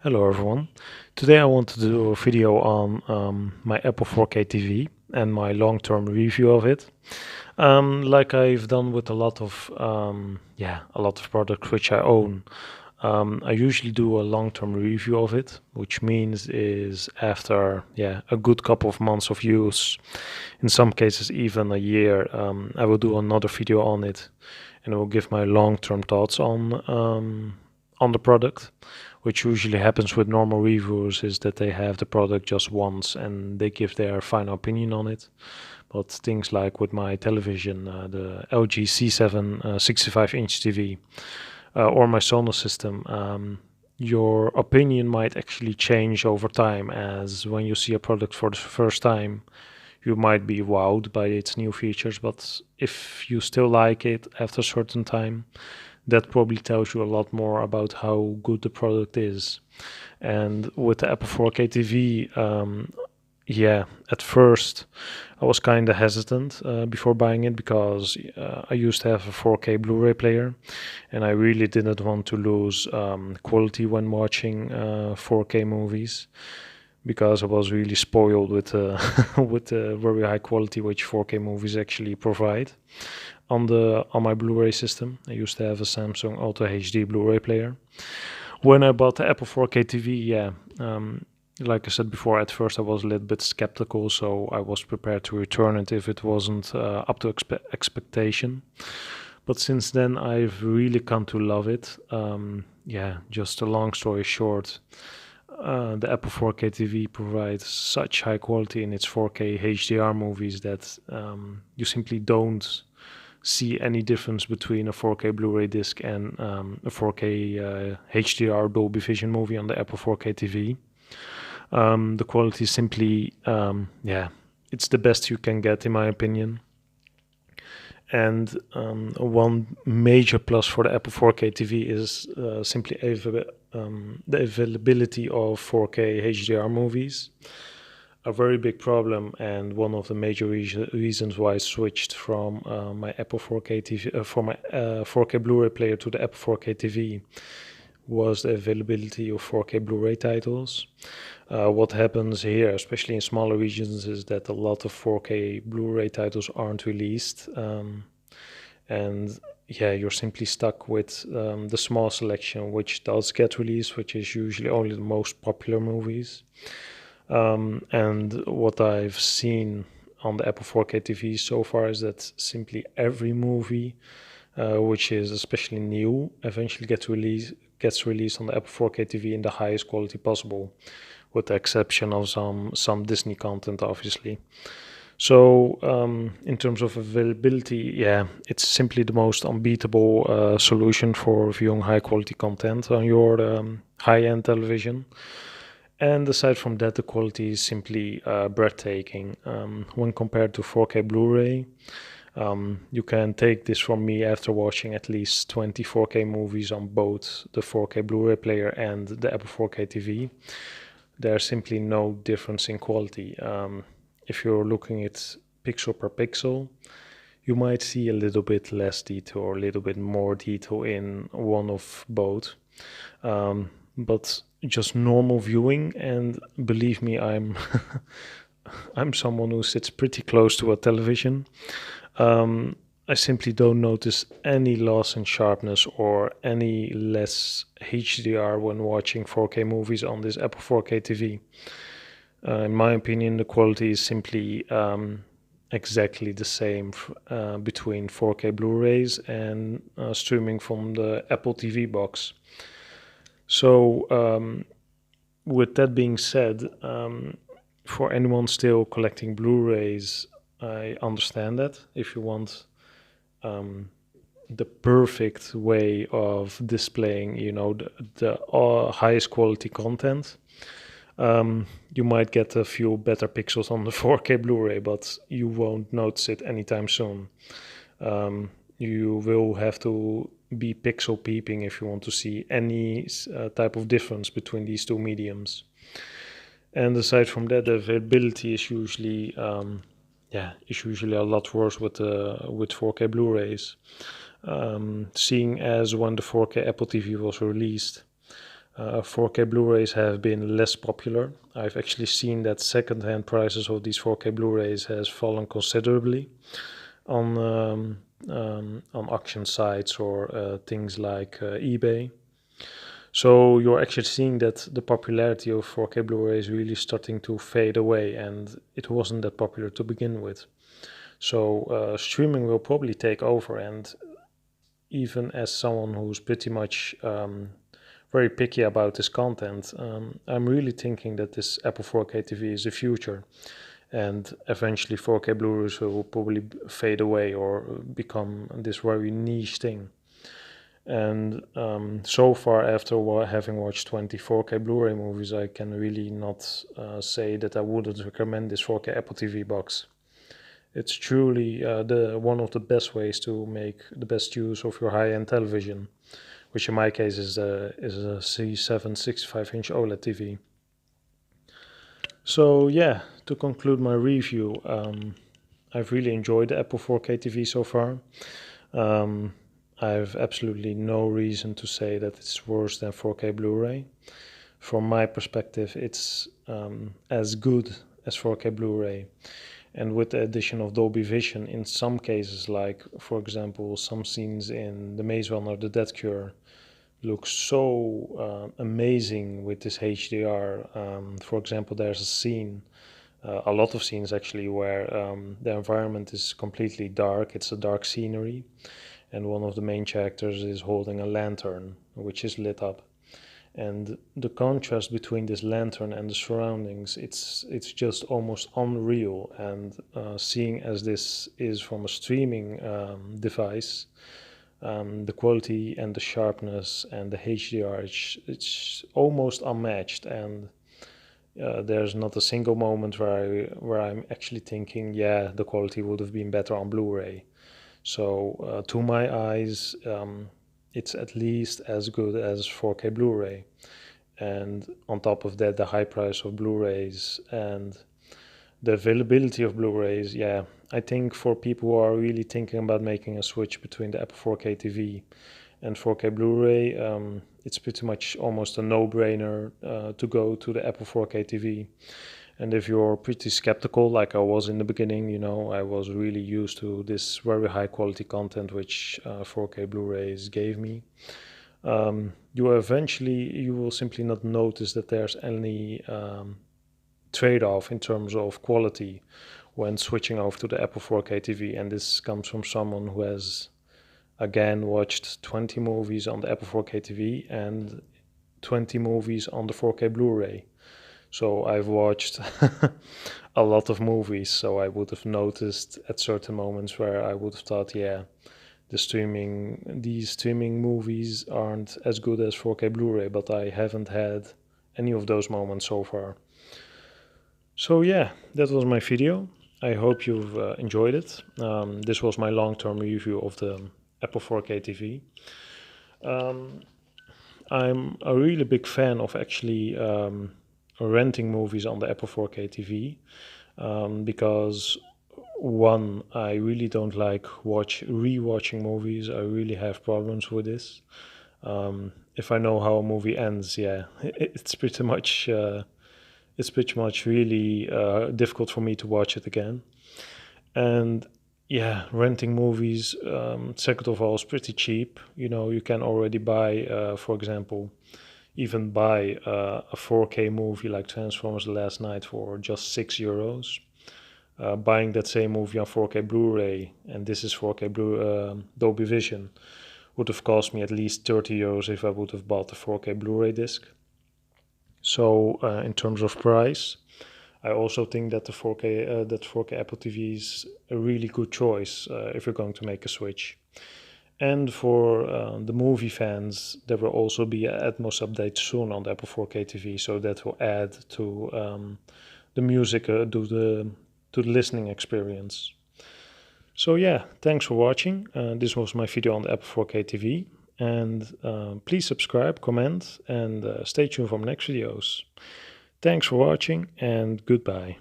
Hello everyone. Today I want to do a video on my Apple 4K TV and my long-term review of it. Like I've done with a lot of products which I own. I usually do a long-term review of it, which means is after a good couple of months of use, in some cases even a year, I will do another video on it, and I will give my long-term thoughts on the product. Which usually happens with normal reviewers is that they have the product just once and they give their final opinion on it. But things like with my television, the LG C7 65-inch TV, or my Sonos system, your opinion might actually change over time, as when you see a product for the first time, you might be wowed by its new features, but if you still like it after a certain time, that probably tells you a lot more about how good the product is. And with the Apple 4K TV, at first I was kind of hesitant before buying it because I used to have a 4K Blu-ray player, and I really didn't want to lose quality when watching 4K movies, because I was really spoiled with with the very high quality which 4K movies actually provide on my Blu-ray system. I used to have a Samsung Ultra HD Blu-ray player. When I bought the Apple 4K TV, like I said before, at first I was a little bit skeptical, so I was prepared to return it if it wasn't up to expectation. But since then, I've really come to love it. Just a long story short, the Apple 4K TV provides such high quality in its 4K HDR movies that you simply don't see any difference between a 4K Blu-ray disc and a 4K HDR Dolby Vision movie on the Apple 4K TV. The quality is simply, it's the best you can get in my opinion. And one major plus for the Apple 4K TV is simply the availability of 4K HDR movies. A very big problem, and one of the major reasons why I switched from my Apple 4K TV for my 4K Blu-ray player to the Apple 4K TV was the availability of 4K Blu-ray titles. What happens here, especially in smaller regions, is that a lot of 4K Blu-ray titles aren't released, and you're simply stuck with the small selection which does get released, which is usually only the most popular movies. And what I've seen on the Apple 4K TV so far is that simply every movie which is especially new eventually gets released on the Apple 4K TV in the highest quality possible, with the exception of some Disney content, obviously. So in terms of availability, it's simply the most unbeatable solution for viewing high quality content on your high-end television. And aside from that, the quality is simply breathtaking. When compared to 4K Blu-ray, you can take this from me after watching at least 20 4K movies on both the 4K Blu-ray player and the Apple 4K TV. There's simply no difference in quality. If you're looking at pixel per pixel, you might see a little bit less detail or a little bit more detail in one of both. But just normal viewing, and believe me, I'm I'm someone who sits pretty close to a television. I simply don't notice any loss in sharpness or any less HDR when watching 4K movies on this Apple 4K TV. In my opinion, the quality is simply exactly the same between 4K Blu-rays and streaming from the Apple TV box. So, with that being said, for anyone still collecting Blu-rays, I understand that if you want the perfect way of displaying, the highest quality content, you might get a few better pixels on the 4K Blu-ray, but you won't notice it anytime soon. You will have to be pixel peeping if you want to see any type of difference between these two mediums. And aside from that, the availability is usually a lot worse with 4K Blu-rays. Seeing as when the 4K Apple TV was released, 4K Blu-rays have been less popular. I've actually seen that second-hand prices of these 4K Blu-rays has fallen considerably on auction sites or things like eBay. So you're actually seeing that the popularity of 4K Blu-ray is really starting to fade away, and it wasn't that popular to begin with. So streaming will probably take over, and even as someone who's pretty much very picky about this content, I'm really thinking that this Apple 4K TV is the future, and eventually 4K Blu-rays will probably fade away or become this very niche thing. And so far, after having watched 20 4K Blu-ray movies, I can really not say that I wouldn't recommend this 4K Apple TV box. It's truly the one of the best ways to make the best use of your high-end television, which in my case is a C7 65-inch OLED TV. So yeah, to conclude my review, I've really enjoyed the Apple 4K TV so far. I have absolutely no reason to say that it's worse than 4K Blu-ray. From my perspective, it's as good as 4K Blu-ray. And with the addition of Dolby Vision, in some cases, like for example, some scenes in The Maze Runner: The Death Cure look so amazing with this HDR. For example, there's a scene, a lot of scenes actually, where the environment is completely dark. It's a dark scenery, and one of the main characters is holding a lantern, which is lit up. And the contrast between this lantern and the surroundings, it's just almost unreal. And seeing as this is from a streaming device, the quality and the sharpness and the HDR, it's almost unmatched. And there's not a single moment where I'm actually thinking, yeah, the quality would have been better on Blu-ray. So to my eyes, it's at least as good as 4K Blu-ray. And on top of that, the high price of Blu-rays and the availability of Blu-rays, yeah, I think for people who are really thinking about making a switch between the Apple 4K TV and 4K Blu-ray, it's pretty much almost a no-brainer to go to the Apple 4K TV. And if you're pretty skeptical, like I was in the beginning, you know, I was really used to this very high quality content which 4K Blu-rays gave me. You will simply not notice that there's any trade-off in terms of quality when switching over to the Apple 4K TV. And this comes from someone who has, again, watched 20 movies on the Apple 4K TV and 20 movies on the 4K Blu-ray. So I've watched a lot of movies, so I would have noticed at certain moments where I would have thought, yeah, these streaming movies aren't as good as 4K Blu-ray, but I haven't had any of those moments so far. So yeah, that was my video. I hope you've enjoyed it. This was my long-term review of the Apple 4K TV. I'm a really big fan of actually renting movies on the Apple 4K TV because one, I really don't like rewatching movies. I really have problems with this. If I know how a movie ends, yeah, it's pretty much really difficult for me to watch it again. And yeah, renting movies, second of all, is pretty cheap. You know, you can already buy, for example, even buy a 4K movie like Transformers: The Last Knight for just €6. Buying that same movie on 4K Blu-ray, and this is 4K Dolby Vision, would have cost me at least €30 if I would have bought the 4K Blu-ray disc. So in terms of price, I also think that the 4K Apple TV is a really good choice if you're going to make a switch. And for the movie fans, there will also be an Atmos update soon on the Apple 4K TV, so that will add to the music, to the listening experience. So yeah, thanks for watching. This was my video on the Apple 4K TV. And please subscribe, comment, and stay tuned for my next videos. Thanks for watching, and goodbye.